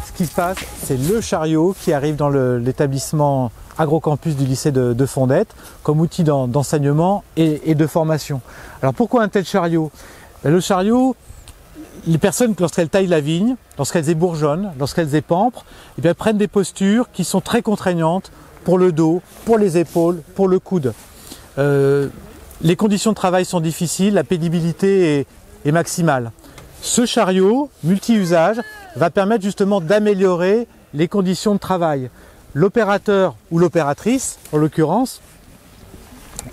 Ce qui se passe, c'est le chariot qui arrive dans l'établissement agrocampus du lycée de Fondette comme outil d'enseignement et de formation. Alors pourquoi un tel chariot? Le chariot, les personnes, lorsqu'elles taillent la vigne, lorsqu'elles ébourgeonnent, lorsqu'elles épamprent, eh bien, prennent des postures qui sont très contraignantes pour le dos, pour les épaules, pour le coude. Les conditions de travail sont difficiles, la pénibilité est maximale. Ce chariot multi-usage va permettre justement d'améliorer les conditions de travail. L'opérateur ou l'opératrice, en l'occurrence,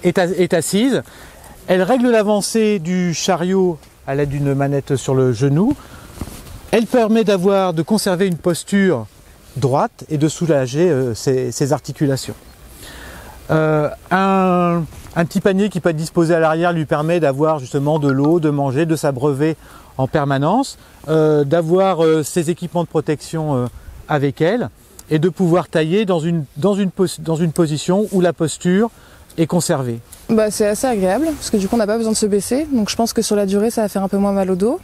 est assise. Elle règle l'avancée du chariot à l'aide d'une manette sur le genou. Elle permet de conserver une posture droite et de soulager ses articulations. Un petit panier qui peut être disposé à l'arrière lui permet d'avoir justement de l'eau, de manger, de s'abreuver en permanence, d'avoir ses équipements de protection avec elle et de pouvoir tailler dans une position où la posture est conservée. Bah, c'est assez agréable parce que du coup on n'a pas besoin de se baisser, donc je pense que sur la durée ça va faire un peu moins mal au dos.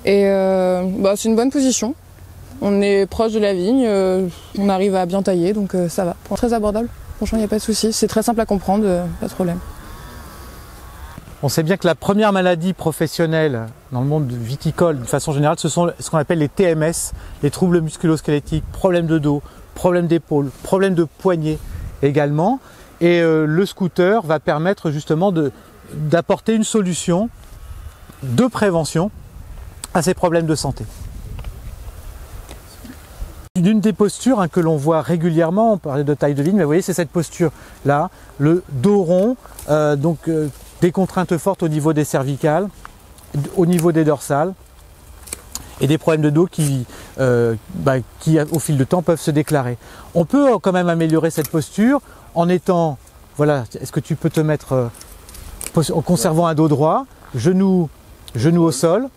Et c'est une bonne position, on est proche de la vigne, on arrive à bien tailler, donc ça va. Très abordable, franchement il n'y a pas de souci, c'est très simple à comprendre, pas de problème. On sait bien que la première maladie professionnelle dans le monde viticole, de façon générale, ce sont ce qu'on appelle les TMS, les troubles musculo-squelettiques, problèmes de dos, problèmes d'épaule, problèmes de poignet également. Et le scooter va permettre justement d'apporter une solution de prévention à ces problèmes de santé. D'une des postures que l'on voit régulièrement, on parlait de taille de vigne, mais vous voyez c'est cette posture-là, le dos rond, des contraintes fortes au niveau des cervicales, au niveau des dorsales, et des problèmes de dos qui, au fil du temps, peuvent se déclarer. On peut quand même améliorer cette posture en étant, voilà, est-ce que tu peux te mettre en conservant un dos droit, genou au sol,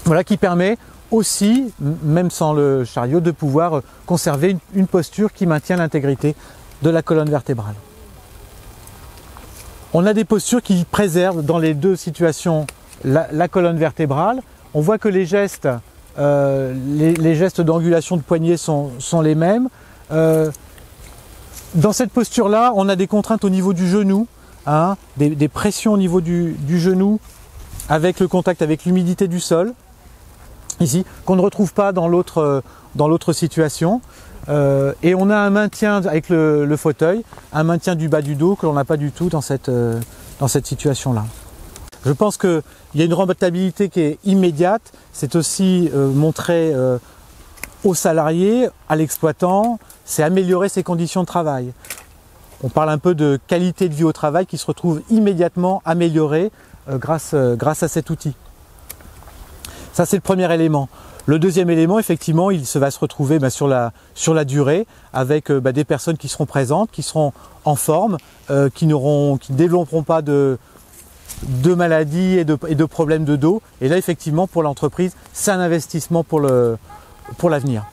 voilà, qui permet aussi, même sans le chariot, de pouvoir conserver une posture qui maintient l'intégrité de la colonne vertébrale. On a des postures qui préservent dans les deux situations la colonne vertébrale. On voit que les gestes d'angulation de poignet sont les mêmes. Dans cette posture-là, on a des contraintes au niveau du genou, des pressions au niveau du genou, avec le contact avec l'humidité du sol, ici, qu'on ne retrouve pas dans l'autre situation. Et on a un maintien avec le fauteuil, un maintien du bas du dos que l'on n'a pas du tout dans cette situation-là. Je pense qu'il y a une rentabilité qui est immédiate, c'est aussi montrer aux salariés, à l'exploitant, c'est améliorer ses conditions de travail. On parle un peu de qualité de vie au travail qui se retrouve immédiatement améliorée grâce à cet outil. Ça c'est le premier élément. Le deuxième élément, effectivement, il va se retrouver sur la durée avec des personnes qui seront présentes, qui seront en forme, qui ne développeront pas de maladies et de problèmes de dos. Et là, effectivement, pour l'entreprise, c'est un investissement pour l'avenir.